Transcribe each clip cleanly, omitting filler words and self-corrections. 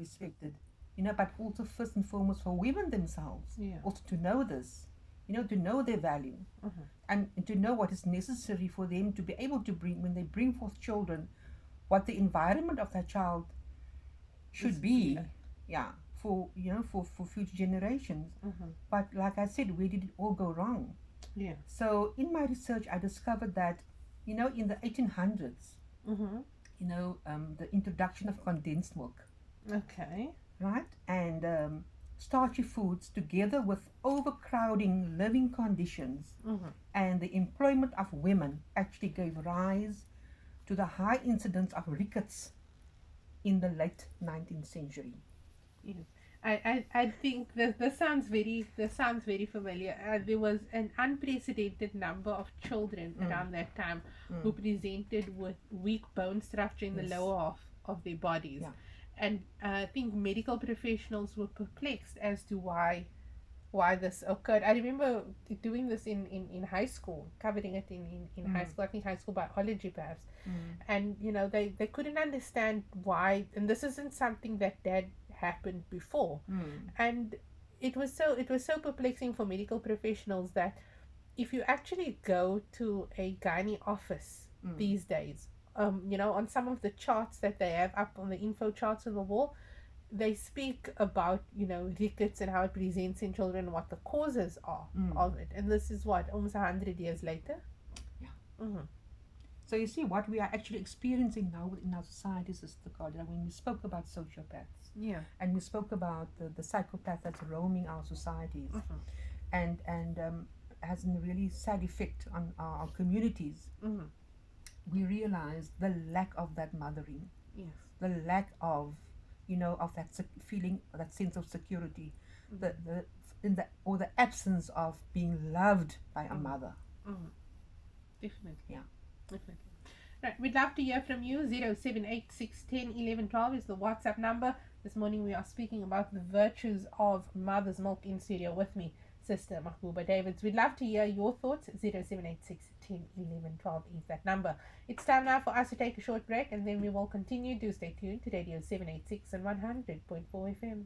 respected, but also first and foremost for women themselves, Yeah. also to know this, to know their value, Mm-hmm. and to know what is necessary for them to be able to bring, when they bring forth children, what the environment of that child This should be be, like. yeah, for future generations. Mm-hmm. But like I said, where did it all go wrong? Yeah. So in my research, I discovered that, in the 1800s, Mm-hmm. the introduction of condensed milk, Okay. right, and starchy foods, together with overcrowding living conditions Mm-hmm. and the employment of women, actually gave rise to the high incidence of rickets in the late 19th century. Yes. I think this sounds very familiar. There was an unprecedented number of children Mm, around that time who mm, presented with weak bone structure in the yes, lower half of their bodies, yeah. and I think medical professionals were perplexed as to why this occurred. I remember doing this in high school, covering it in high Mm, school. I think high school biology perhaps, mm, and they couldn't understand why, and this isn't something that happened before, mm, and it was so perplexing for medical professionals that if you actually go to a gynae office mm, these days, on some of the charts that they have up on the info charts on the wall, they speak about rickets and how it presents in children, what the causes are mm, of it, and this is what, almost 100 years later. yeah. Mm-hmm. So you see, what we are actually experiencing now in our societies is the Claudia, when we spoke about sociopaths, Yeah. and we spoke about the psychopath that's roaming our societies, Mm-hmm. and has a really sad effect on our communities. Mm-hmm. We realize the lack of that mothering, Yes. the lack of, of that feeling, that sense of security, Mm-hmm. the in the or the absence of being loved by a Mm-hmm. mother. Mm-hmm. Definitely. Yeah. Definitely. Right, we'd love to hear from you. 0786101112 is the WhatsApp number. This morning we are speaking about the virtues of mother's milk. In studio with me, Sister Mahbooba Davids. We'd love to hear your thoughts. 0786101112 is that number. It's time now for us to take a short break, and then we will continue. Do stay tuned to Radio 786 and 100.4 FM.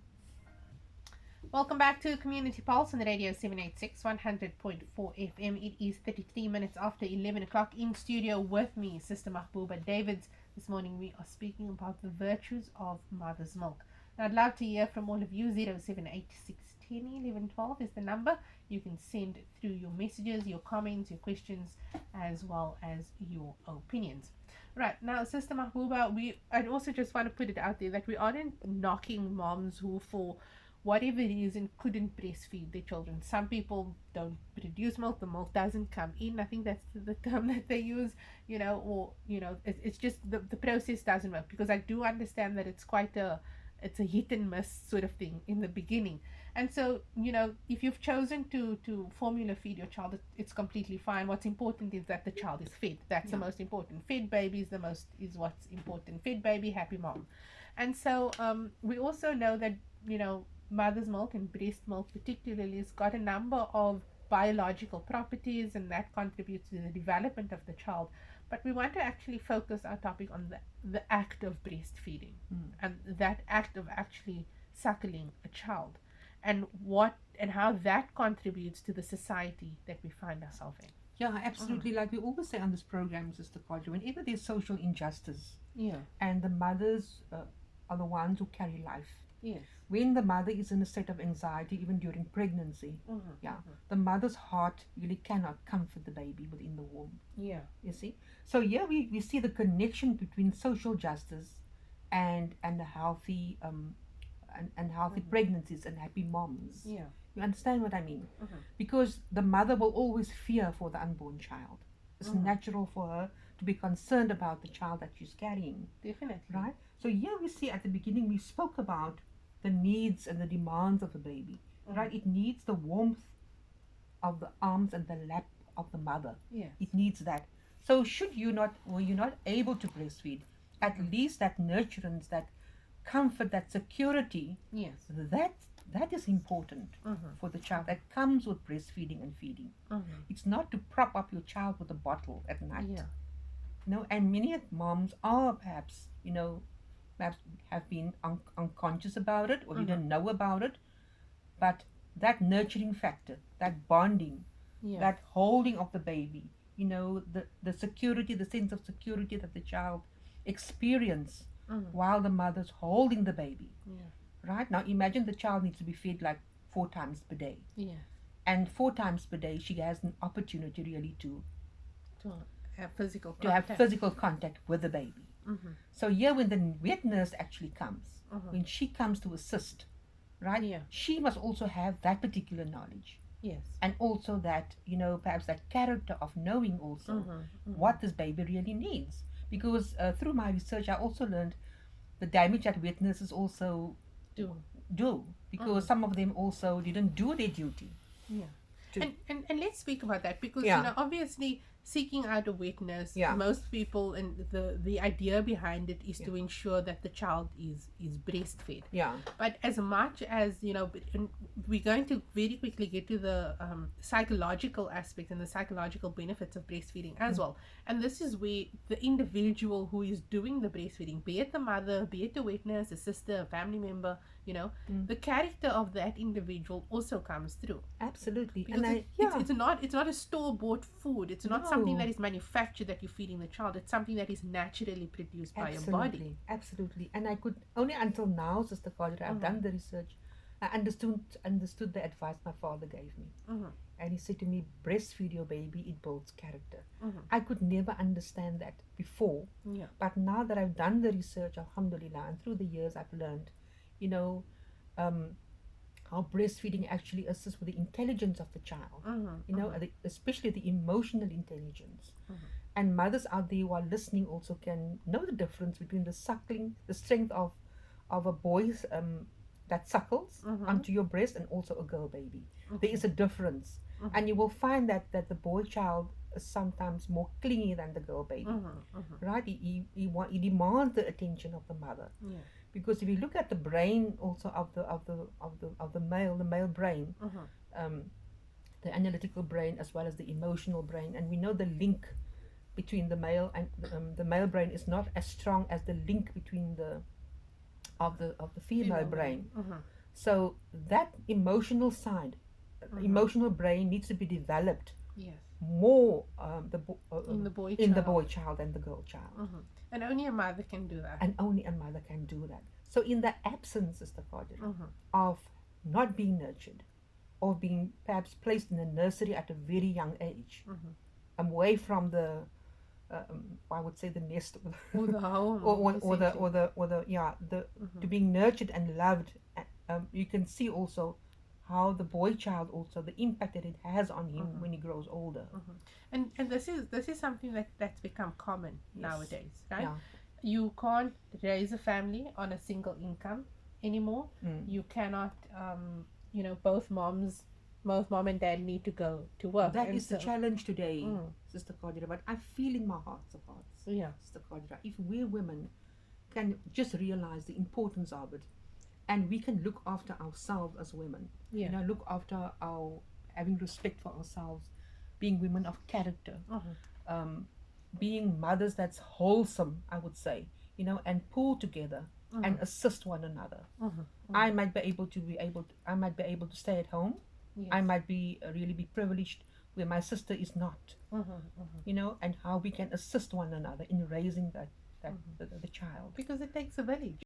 Welcome back to Community Pulse on the Radio 786 100.4 FM. It is 33 minutes after 11 o'clock. In studio with me, Sister Mahbooba Davids. This morning we are speaking about the virtues of mother's milk. Now, I'd love to hear from all of you. 0786101112 is the number. You can send through your messages, your comments, your questions, as well as your opinions. Right, now, Sister Mahbooba, I'd also just want to put it out there that we aren't knocking moms who, for whatever reason, couldn't breastfeed their children. Some people don't produce milk, the milk doesn't come in. I think that's the term that they use, or it's just the process doesn't work, because I do understand that it's a hit and miss sort of thing in the beginning. And so, if you've chosen to formula feed your child, it's completely fine. What's important is that the child is fed. That's the Yeah. most important. Fed baby is what's important. Fed baby, happy mom. And so, we also know that, mother's milk, and breast milk particularly, has got a number of biological properties, and that contributes to the development of the child. But we want to actually focus our topic on the act of breastfeeding, Mm. and that act of actually suckling a child, and what and how that contributes to the society that we find ourselves in. Yeah, Mm. absolutely. Like we always say on this program, Sister Claudia, whenever there's social injustice Yeah. and the mothers are the ones who carry life, Yes. when the mother is in a state of anxiety, even during pregnancy, Mm-hmm. yeah, Mm-hmm. the mother's heart really cannot comfort the baby within the womb. Yeah. You see? So here we see the connection between social justice and a healthy and healthy Mm-hmm. pregnancies and happy moms. Yeah. You understand what I mean? Mm-hmm. Because the mother will always fear for the unborn child. It's Mm-hmm. natural for her to be concerned about the child that she's carrying, Definitely. right? So here we see at the beginning we spoke about the needs and the demands of the baby, right? Mm-hmm. It needs the warmth of the arms and the lap of the mother. Yes. It needs that. So were you not able to breastfeed, at Mm-hmm. least that nurturance, that comfort, that security, Yes. that is important Mm-hmm. for the child. That comes with breastfeeding and feeding. Mm-hmm. It's not to prop up your child with a bottle at night. Yeah. And many moms are perhaps, perhaps have been unconscious about it or Mm-hmm. didn't know about it, but that nurturing factor, that bonding, Yeah. that holding of the baby, the security, the sense of security that the child experience Mm-hmm. while the mother's holding the baby. Yeah. Right now, imagine the child needs to be fed like 4 times per day, Yeah. and 4 times per day she has an opportunity really To have physical to have contact. physical contact with the baby. Mm-hmm. So here, when the wet nurse actually comes, Mm-hmm. when she comes to assist, right, Yeah. she must also have that particular knowledge, Yes. and also that, perhaps that character of knowing also Mm-hmm. Mm-hmm. what this baby really needs. Because through my research, I also learned the damage that wet nurses also Do. do, Mm-hmm. because some of them also didn't do their duty. Yeah. To, And let's speak about that because yeah, obviously seeking out a witness, yeah, most people, and the idea behind it is yeah, to ensure that the child is breastfed. yeah, But as much as and we're going to very quickly get to the psychological aspect and the psychological benefits of breastfeeding as mm, well. And this is where the individual who is doing the breastfeeding, be it the mother, be it the witness, a sister, a family member, mm, the character of that individual also comes through, absolutely. because And I, it's yeah, it's not a store bought food. It's not something that no, is manufactured that you're feeding the child. It's something that is naturally produced by your body. absolutely, absolutely. And I could only until now, Sister Carter, I've Mm-hmm. done the research. I understood the advice my father gave me, Mm-hmm. and he said to me, "Breastfeed your baby; it builds character." Mm-hmm. I could never understand that before, Yeah. but now that I've done the research, Alhamdulillah, and through the years I've learned, you know, um, how breastfeeding actually assists with the intelligence of the child. Mm-hmm. Mm-hmm. Especially the emotional intelligence. Mm-hmm. And mothers out there who are listening also can know the difference between the suckling, the strength of a boy's that suckles Mm-hmm. onto your breast, and also a girl baby. There Okay. is a difference, Mm-hmm. and you will find that the boy child is sometimes more clingy than the girl baby. Mm-hmm. Mm-hmm. Right? He demands the attention of the mother, Yeah. because if you look at the brain also of the male brain, Mm-hmm. um, the analytical brain as well as the emotional brain, and we know the link between the male brain is not as strong as the link between the female Female brain. brain. Mm-hmm. So that emotional side, Mm-hmm. emotional brain needs to be developed Yes. more, In the boy in the child. boy child than the girl child, Mm-hmm. And only a mother can do that. and only a mother can do that. So in the absence, Sister Qadira, Mm-hmm. of not being nurtured, or being perhaps placed in a nursery at a very young age, Mm-hmm. away from the I would say the nest, Or the home, or essentially. the Mm-hmm. to being nurtured and loved. You can see also how the boy child, also the impact that it has on him Mm-hmm. when he grows older. Mm-hmm. And this is something that's become common Yes. nowadays, right? Yeah. You can't raise a family on a single income anymore. Mm. You cannot, both mom and dad need to go to work, That and is the so challenge today, mm, Sister Qadira. But I feel in my heart of hearts, yeah. Sister Qadira, if we women can just realize the importance of it, and we can look after ourselves as women, Yeah. look after our having respect for ourselves, being women of character, Mm-hmm. um, being mothers that's wholesome, I would say, and pull together and Mm-hmm. assist one another. Mm-hmm. I might I might be able to stay at home. Yes. I might be really be privileged where my sister is not, Mm-hmm. Mm-hmm. and how we can assist one another in raising that Mm-hmm. the child. Because it takes a village.